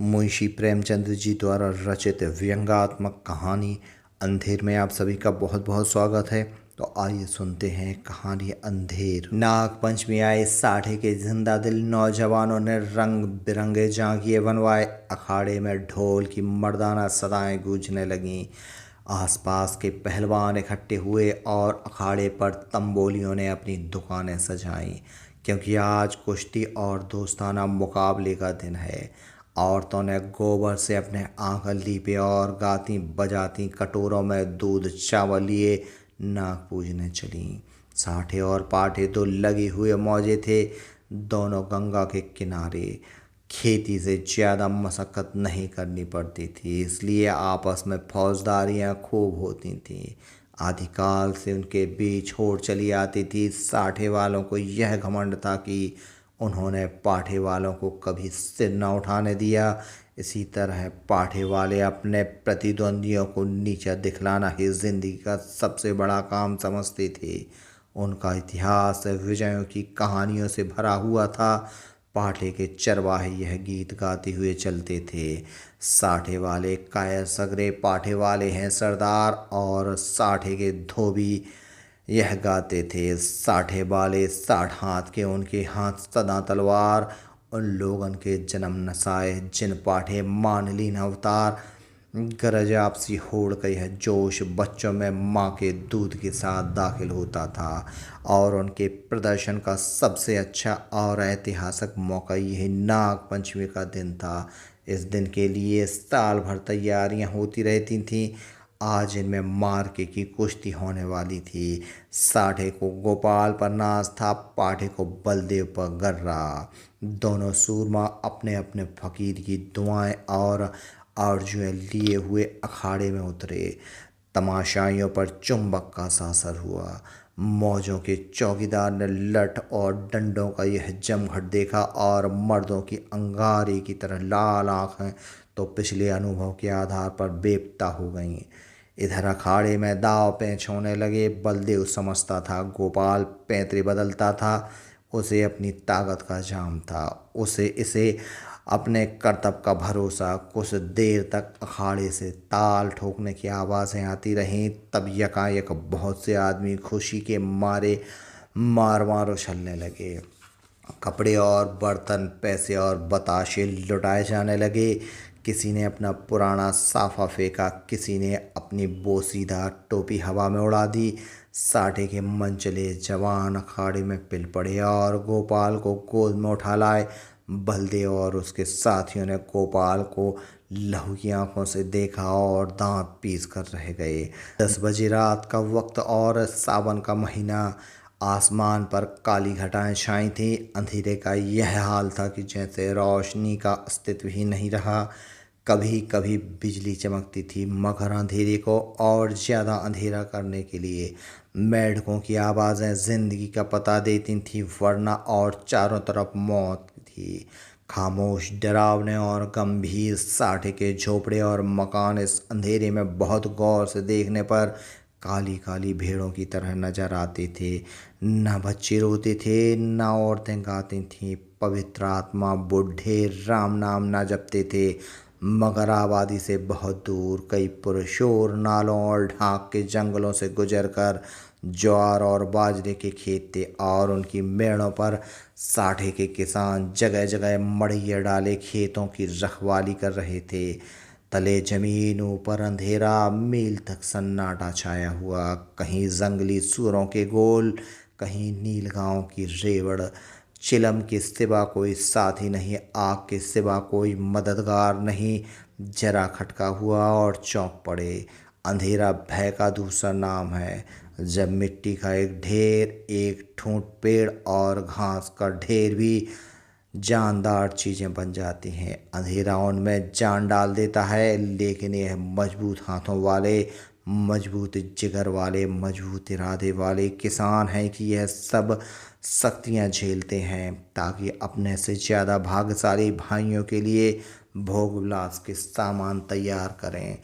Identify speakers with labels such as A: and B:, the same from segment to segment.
A: मुंशी प्रेमचंद जी द्वारा रचित व्यंग्यात्मक कहानी अंधेर में आप सभी का बहुत बहुत स्वागत है। तो आइए सुनते हैं कहानी अंधेर। नाग पंचमी आए, साठे के जिंदा दिल नौजवानों ने रंग बिरंगे जांघिए बनवाए। अखाड़े में ढोल की मर्दाना सदाएं गूंजने लगीं। आसपास के पहलवान इकट्ठे हुए और अखाड़े पर तंबोलियों ने अपनी दुकानें सजाईं, क्योंकि आज कुश्ती और दोस्ताना मुकाबले का दिन है। औरतों ने गोबर से अपने आंगन लीपे और गाती बजाती कटोरों में दूध चावल लिए नाग पूजने चलीं। साठे और पाठे तो लगे हुए मौजे थे, दोनों गंगा के किनारे। खेती से ज़्यादा मशक्क़त नहीं करनी पड़ती थी, इसलिए आपस में फौजदारियाँ खूब होती थीं। आदिकाल से उनके बीच होड़ चली आती थी। साठे वालों को यह घमंड था कि उन्होंने पाठे वालों को कभी सिर न उठाने दिया। इसी तरह पाठे वाले अपने प्रतिद्वंदियों को नीचा दिखलाना ही जिंदगी का सबसे बड़ा काम समझते थे। उनका इतिहास विजयों की कहानियों से भरा हुआ था। पाठे के चरवाहे यह गीत गाते हुए चलते थे। साठे वाले कायर सगरे पाठे वाले हैं सरदार, और साठे के धोबी यह गाते थे। साठे वाले 60 हाथ के, उनके हाथ सदा तलवार। उन लोगन के जन्म नसाए जिन पाठे मान लीन अवतार। गरज आपसी होड़ का यह जोश बच्चों में माँ के दूध के साथ दाखिल होता था। और उनके प्रदर्शन का सबसे अच्छा और ऐतिहासिक मौका यही नाग पंचमी का दिन था। इस दिन के लिए साल भर तैयारियां होती रहती थीं। आज इनमें मार्के की कुश्ती होने वाली थी। साठे को गोपाल पर नाज था, पाठे को बलदेव पर गर्रा। दोनों सूरमा अपने अपने फकीर की दुआएं और आरजुएं लिए हुए अखाड़े में उतरे। तमाशाइयों पर चुंबक का सासर हुआ। मौजों के चौकीदार ने लठ और डंडों का यह जमघट देखा, और मर्दों की अंगारे की तरह लाल आंखें तो पिछले अनुभव के आधार पर बेपता हो गईं। इधर अखाड़े में दाव पेंच होने लगे। बलदेव समझता था गोपाल पैंतरे बदलता था। उसे अपनी ताकत का जाम था, उसे इसे अपने करतब का भरोसा। कुछ देर तक अखाड़े से ताल ठोकने की आवाज़ें आती रहीं। तब यकायक बहुत से आदमी खुशी के मारे मार मार उछलने लगे। कपड़े और बर्तन, पैसे और बताशे लुटाए जाने लगे। किसी ने अपना पुराना साफा फेंका, किसी ने अपनी बोसीदार टोपी हवा में उड़ा दी। साठे के मनचले जवान अखाड़े में पिल पड़े और गोपाल को गोद में उठा लाए। बलदेव और उसके साथियों ने गोपाल को लहू की आंखों से देखा और दांत पीस कर रह गए। 10 बजे रात का वक्त और सावन का महीना। आसमान पर काली घटाएं छाई थीं। अंधेरे का यह हाल था कि जैसे रोशनी का अस्तित्व ही नहीं रहा। कभी कभी बिजली चमकती थी, मगर अंधेरे को और ज़्यादा अंधेरा करने के लिए मेंढकों की आवाज़ें जिंदगी का पता देती थीं, वरना और चारों तरफ मौत थी। खामोश, डरावने और गंभीर साठे के झोपड़े और मकान इस अंधेरे में बहुत गौर से देखने पर काली काली भेड़ों की तरह नजर आते थे। न बच्चे रोते थे, न औरतें गाती थीं। पवित्र आत्मा बूढ़े राम नाम न जपते थे। मगर आबादी से बहुत दूर कई पुरशोर नालों और ढाक के जंगलों से गुजरकर ज्वार और बाजरे के खेत थे, और उनकी मेड़ों पर साठे के किसान जगह जगह मड़ैया डाले खेतों की रखवाली कर रहे थे। तले जमीन, ऊपर अंधेरा, मील तक सन्नाटा छाया हुआ। कहीं जंगली सूरों के गोल, कहीं नीलगांव की रेवड़। चिलम के सिवा कोई साथी नहीं, आग के सिवा कोई मददगार नहीं। जरा खटका हुआ और चौंक पड़े। अंधेरा भय का दूसरा नाम है। जब मिट्टी का एक ढेर, एक ठूंठ पेड़ और घास का ढेर भी जानदार चीज़ें बन जाती हैं, अंधेरा उनमें जान डाल देता है। लेकिन यह मजबूत हाथों वाले, मजबूत जिगर वाले, मजबूत इरादे वाले किसान हैं कि यह सब सख्तियां झेलते हैं, ताकि अपने से ज़्यादा भाग्यशाली भाइयों के लिए भोग विलास के सामान तैयार करें।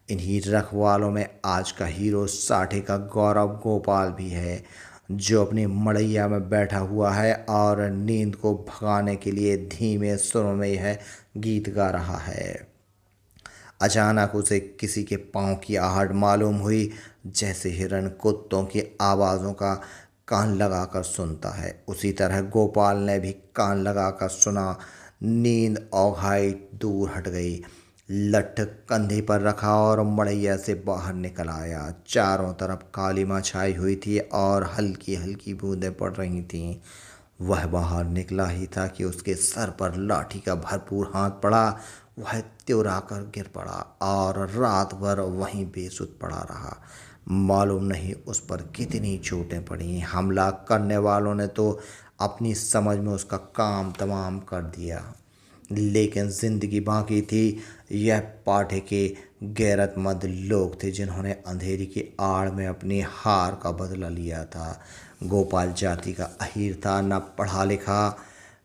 A: इन्हीं रखवालों में आज का हीरो साठे का गौरव गोपाल भी है, जो अपनी मड़ैया में बैठा हुआ है और नींद को भगाने के लिए धीमे सुरों में यह गीत गा रहा है। अचानक उसे किसी के पाँव की आहट मालूम हुई, जैसे हिरन कुत्तों की आवाज़ों का कान लगाकर सुनता है। उसी तरह गोपाल ने भी कान लगाकर सुना। नींद औघाई दूर हट गई। लठ कंधे पर रखा और मड़ैया से बाहर निकल आया। चारों तरफ कालीमा छाई हुई थी और हल्की हल्की बूंदें पड़ रही थीं। वह बाहर निकला ही था कि उसके सर पर लाठी का भरपूर हाथ पड़ा। वह त्योरा कर गिर पड़ा और रात भर वहीं बेसुध पड़ा रहा। मालूम नहीं उस पर कितनी चोटें पड़ी। हमला करने वालों ने तो अपनी समझ में उसका काम तमाम कर दिया, लेकिन जिंदगी बाकी थी। यह पाठे के गैरतमंद लोग थे जिन्होंने अंधेरी की आड़ में अपनी हार का बदला लिया था। गोपाल जाति का अहीर था, न पढ़ा लिखा,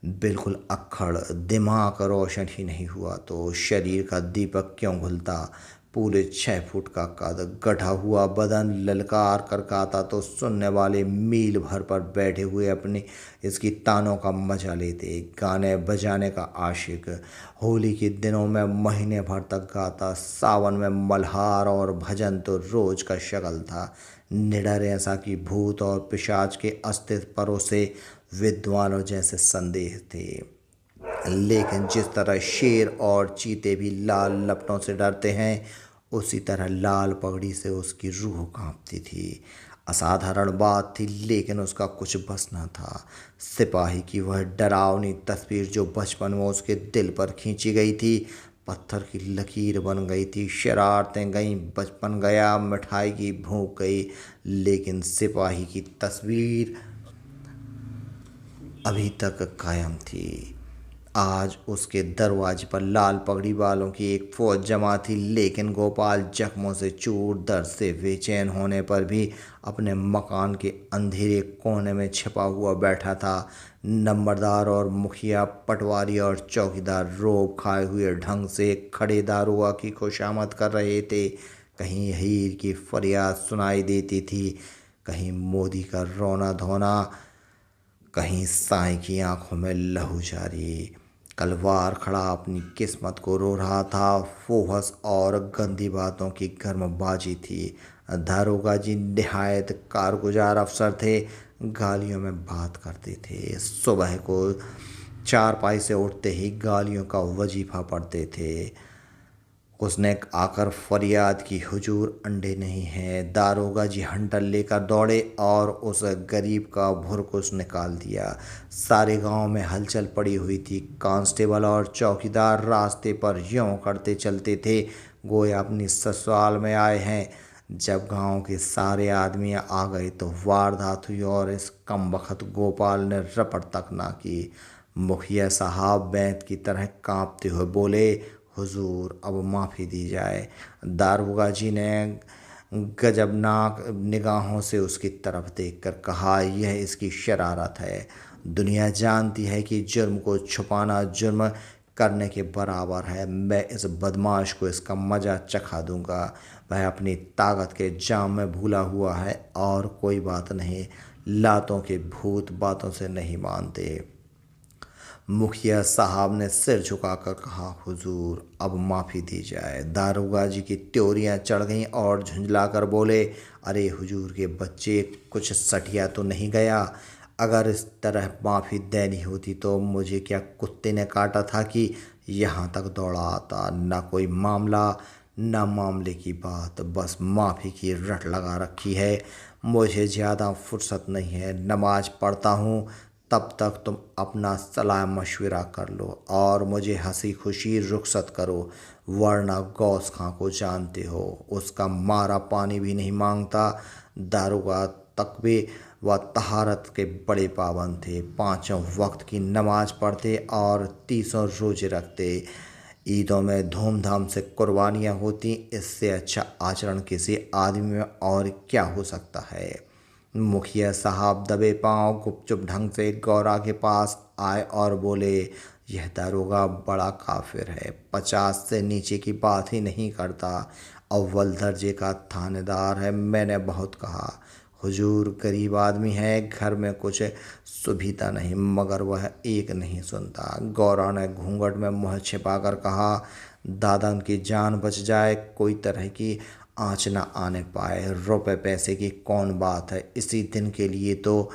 A: बिल्कुल अक्खड़। दिमाग रोशन ही नहीं हुआ तो शरीर का दीपक क्यों घुलता। पूरे 6 फुट का कद, गढ़ा हुआ बदन, ललकार कर गाता तो सुनने वाले मील भर पर बैठे हुए अपने इसकी तानों का मजा लेते। गाने बजाने का आशिक, होली के दिनों में महीने भर तक गाता। सावन में मल्हार और भजन तो रोज का शगल था। निडर ऐसा कि भूत और पिशाच के अस्तित्व पर उसे विद्वानों जैसे संदेह थे। लेकिन जिस तरह शेर और चीते भी लाल लपटों से डरते हैं, उसी तरह लाल पगड़ी से उसकी रूह कांपती थी। असाधारण बात थी, लेकिन उसका कुछ बस न था। सिपाही की वह डरावनी तस्वीर जो बचपन में उसके दिल पर खींची गई थी, पत्थर की लकीर बन गई थी। शरारतें गईं, बचपन गया, मिठाई की भूख गई, लेकिन सिपाही की तस्वीर अभी तक कायम थी। आज उसके दरवाजे पर लाल पगड़ी वालों की एक फौज जमा थी, लेकिन गोपाल जख्मों से चूर, दर्द से बेचैन होने पर भी अपने मकान के अंधेरे कोने में छिपा हुआ बैठा था। नंबरदार और मुखिया, पटवारी और चौकीदार रोब खाए हुए ढंग से खड़े दारोगा की खुशामद कर रहे थे। कहीं हीर की फरियाद सुनाई देती थी, कहीं मोदी का रोना धोना, कहीं साईं की आंखों में लहू जारी। कलवार खड़ा अपनी किस्मत को रो रहा था। फोहस और गंदी बातों की गर्मबाजी थी। दारोगा जी निहायत कारगुजार अफसर थे। गालियों में बात करते थे। सुबह को चारपाई से उठते ही गालियों का वजीफा पढ़ते थे। उसने आकर फरियाद की, हुजूर अंडे नहीं हैं। दारोगा जी हंटर लेकर दौड़े और उस गरीब का भुरकुस निकाल दिया। सारे गांव में हलचल पड़ी हुई थी। कांस्टेबल और चौकीदार रास्ते पर यूं करते चलते थे गोया अपनी ससुराल में आए हैं। जब गांव के सारे आदमी आ गए तो वारदात हुई और इस कमबख्त गोपाल ने रपट तक ना की। मुखिया साहब बैंत की तरह कांपते हुए बोले, हुजूर अब माफ़ी दी जाए। दारोगा जी ने गजबनाक निगाहों से उसकी तरफ देखकर कहा, यह इसकी शरारत है। दुनिया जानती है कि जुर्म को छुपाना जुर्म करने के बराबर है। मैं इस बदमाश को इसका मज़ा चखा दूंगा। वह अपनी ताकत के जाम में भूला हुआ है और कोई बात नहीं। लातों के भूत बातों से नहीं मानते। मुखिया साहब ने सिर झुकाकर कहा, हुजूर अब माफ़ी दी जाए। दारोगा जी की त्योरियां चढ़ गईं और झुंझलाकर बोले, अरे हुजूर के बच्चे, कुछ सठिया तो नहीं गया? अगर इस तरह माफ़ी देनी होती तो मुझे क्या कुत्ते ने काटा था कि यहाँ तक दौड़ा आता? ना कोई मामला, ना मामले की बात, बस माफ़ी की रट लगा रखी है। मुझे ज़्यादा फुर्सत नहीं है, नमाज पढ़ता हूँ। तब तक तुम अपना सलाह मशवरा कर लो और मुझे हंसी खुशी रुखसत करो, वरना गौस खां को जानते हो, उसका मारा पानी भी नहीं मांगता। दारोगा तकवे व तहारत के बड़े पाबंद थे। 5 वक्त की नमाज पढ़ते और 30 रोजे रखते। ईदों में धूमधाम से कुर्बानियाँ होती। इससे अच्छा आचरण किसी आदमी में और क्या हो सकता है? मुखिया साहब दबे पांव गुपचुप ढंग से गौरा के पास आए और बोले, यह दारोगा बड़ा काफिर है, 50 से नीचे की बात ही नहीं करता। अव्वल दर्जे का थानेदार है। मैंने बहुत कहा, हुजूर गरीब आदमी है, घर में कुछ सुविधा नहीं, मगर वह एक नहीं सुनता। गौरा ने घूंघट में मुँह छिपाकर कहा, दादा उनकी जान बच जाए, कोई तरह की आँच न आने पाए। रुपए पैसे की कौन बात है, इसी दिन के लिए तो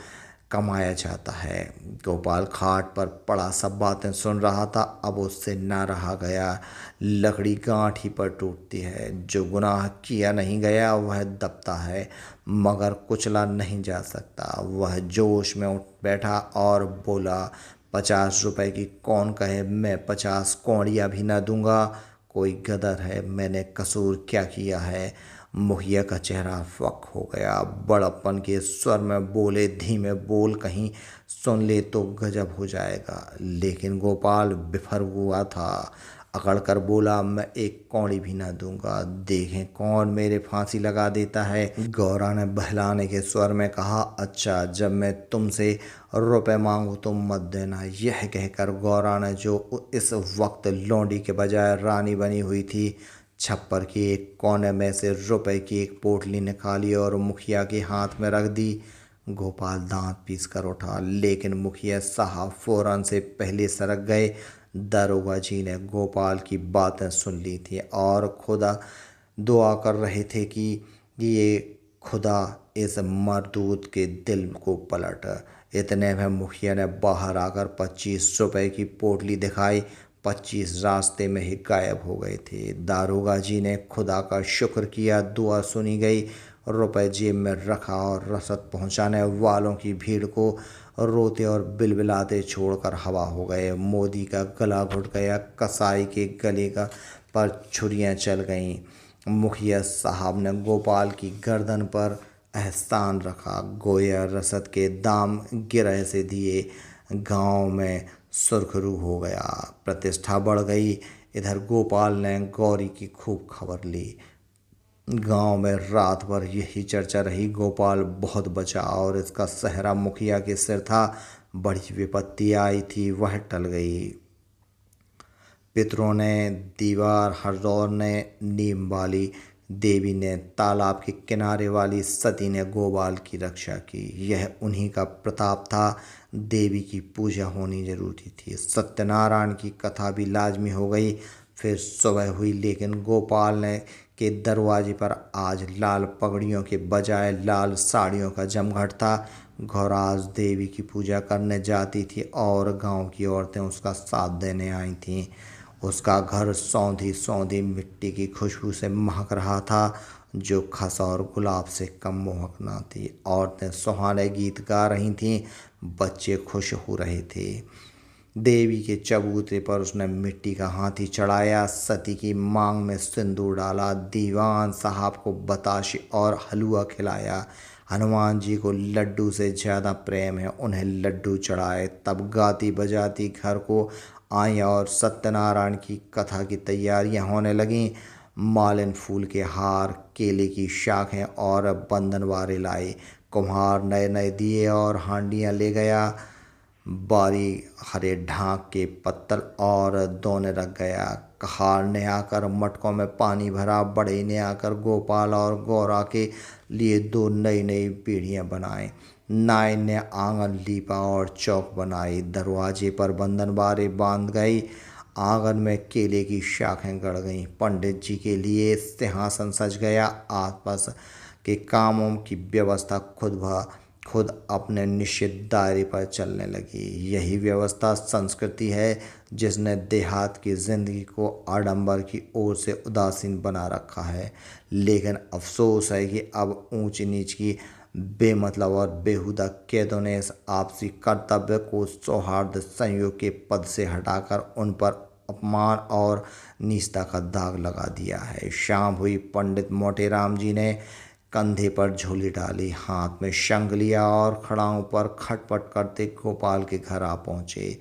A: कमाया जाता है। गोपाल खाट पर पड़ा सब बातें सुन रहा था। अब उससे ना रहा गया। लकड़ी गांठ ही पर टूटती है। जो गुनाह किया नहीं गया वह दबता है, मगर कुचला नहीं जा सकता। वह जोश में उठ बैठा और बोला, 50 रुपए की कौन कहे मैं 50 कौड़ियाँ भी न दूंगा। कोई गदर है, मैंने कसूर क्या किया है। मुखिया का चेहरा फक हो गया। बड़प्पन के स्वर में बोले, धीमे बोल, कहीं सुन ले तो गजब हो जाएगा। लेकिन गोपाल बिफर हुआ था। अकड़ कर बोला, मैं एक कौड़ी भी ना दूंगा, देखें कौन मेरे फांसी लगा देता है। गौरा ने बहलाने के स्वर में कहा, अच्छा जब मैं तुमसे रुपए मांगू तो मत देना। यह कहकर गौरा ने, जो इस वक्त लौंडी के बजाय रानी बनी हुई थी, छप्पर के एक कोने में से रुपए की एक पोटली निकाली और मुखिया के हाथ में रख दी। गोपाल दांत पीस कर उठा, लेकिन मुखिया साहब फौरन से पहले सरक गए। दारोगा जी ने गोपाल की बातें सुन ली थी और खुदा दुआ कर रहे थे कि ये खुदा इस मरदूत के दिल को पलट। इतने में मुखिया ने बाहर आकर 25 रुपए की पोटली दिखाई। 25 रास्ते में ही गायब हो गए थे। दारोगा जी ने खुदा का शुक्र किया, दुआ सुनी गई। रुपए जेब में रखा और रसद पहुंचाने वालों की भीड़ को रोते और बिलबिलाते छोड़कर हवा हो गए। मोदी का गला घुट गया। कसाई के गले का पर छुरियां चल गईं। मुखिया साहब ने गोपाल की गर्दन पर एहसान रखा। गोया रसद के दाम गिरह से दिए। गांव में सुरखरू हो गया, प्रतिष्ठा बढ़ गई। इधर गोपाल ने गौरी की खूब खबर ली। गांव में रात भर यही चर्चा रही। गोपाल बहुत बचा और इसका सहरा मुखिया के सिर था। बड़ी विपत्ति आई थी, वह टल गई। पितरों ने दीवार, हरदौर ने नीम वाली, देवी ने तालाब के किनारे वाली, सती ने गोपाल की रक्षा की। यह उन्हीं का प्रताप था। देवी की पूजा होनी जरूरी थी। सत्यनारायण की कथा भी लाजमी हो गई। फिर सुबह हुई, लेकिन गोपाल ने के दरवाजे पर आज लाल पगड़ियों के बजाय लाल साड़ियों का जमघट था। घोराज देवी की पूजा करने जाती थी और गांव की औरतें उसका साथ देने आई थीं। उसका घर सौंधी सौंधी मिट्टी की खुशबू से महक रहा था, जो खस और गुलाब से कम मोहक न थी। औरतें सुहाने गीत गा रही थीं, बच्चे खुश हो रहे थे। देवी के चबूतरे पर उसने मिट्टी का हाथी चढ़ाया, सती की मांग में सिंदूर डाला, दीवान साहब को बताशे और हलवा खिलाया। हनुमान जी को लड्डू से ज़्यादा प्रेम है, उन्हें लड्डू चढ़ाए। तब गाती बजाती घर को आई और सत्यनारायण की कथा की तैयारियां होने लगीं। मालिन फूल के हार, केले की शाखें और बंधनवारे लाए। कुम्हार नए नए दिए और हांडियाँ ले गया। बारी हरे ढाक के पत्तल और दोने रख गया। कहार ने आकर मटकों में पानी भरा। बड़े ने आकर गोपाल और गौरा के लिए 2 नई नई पीढ़ियाँ बनाए। नाई ने आंगन लीपा और चौक बनाई। दरवाजे पर बंधनवारे बांध गई। आंगन में केले की शाखें गड़ गईं। पंडित जी के लिए सिंहासन सज गया। आसपास के कामों की व्यवस्था खुद अपने निश्चित दायरे पर चलने लगी। यही व्यवस्था संस्कृति है, जिसने देहात की जिंदगी को आडंबर की ओर से उदासीन बना रखा है। लेकिन अफसोस है कि अब ऊंच नीच की बेमतलब और बेहुदा कैदों ने इस आपसी कर्तव्य को सौहार्द संयोग के पद से हटाकर उन पर अपमान और नीचता का दाग लगा दिया है। शाम हुई। पंडित मोटेराम जी ने कंधे पर झोली डाली, हाथ में शंख लिया और खड़ाओं पर खटपट करते गोपाल के घर आ पहुँचे।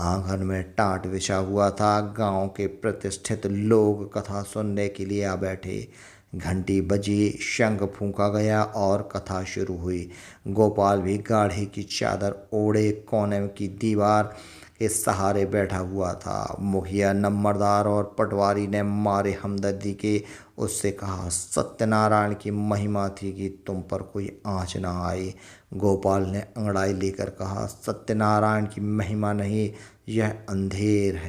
A: आंगन में टाट बिछा हुआ था। गांव के प्रतिष्ठित लोग कथा सुनने के लिए आ बैठे। घंटी बजी, शंख फूंका गया और कथा शुरू हुई। गोपाल भी गाढ़े की चादर ओढ़े कोने की दीवार के सहारे बैठा हुआ था। मुखिया नंबरदार और पटवारी ने मारे हमदर्दी के उससे कहा, सत्यनारायण की महिमा थी कि तुम पर कोई आँच ना आए। गोपाल ने अंगड़ाई लेकर कहा, सत्यनारायण की महिमा नहीं, यह अंधेर है।